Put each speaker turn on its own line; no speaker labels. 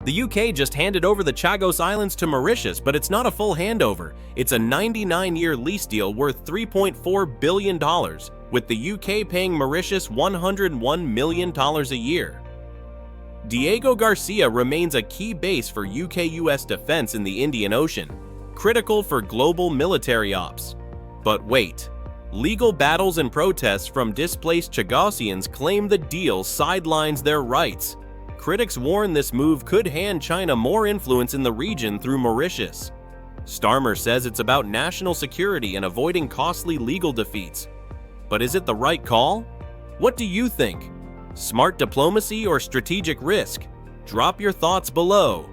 The UK just handed over the Chagos Islands to Mauritius, but it's not a full handover. It's a 99-year lease deal worth $3.4 billion, with the UK paying Mauritius $101 million a year. Diego Garcia remains a key base for UK-US defense in the Indian Ocean, critical for global military ops. But wait, legal battles and protests from displaced Chagosians claim the deal sidelines their rights. Critics warn this move could hand China more influence in the region through Mauritius. Starmer says it's about national security and avoiding costly legal defeats. But is it the right call? What do you think? Smart diplomacy or strategic risk? Drop your thoughts below.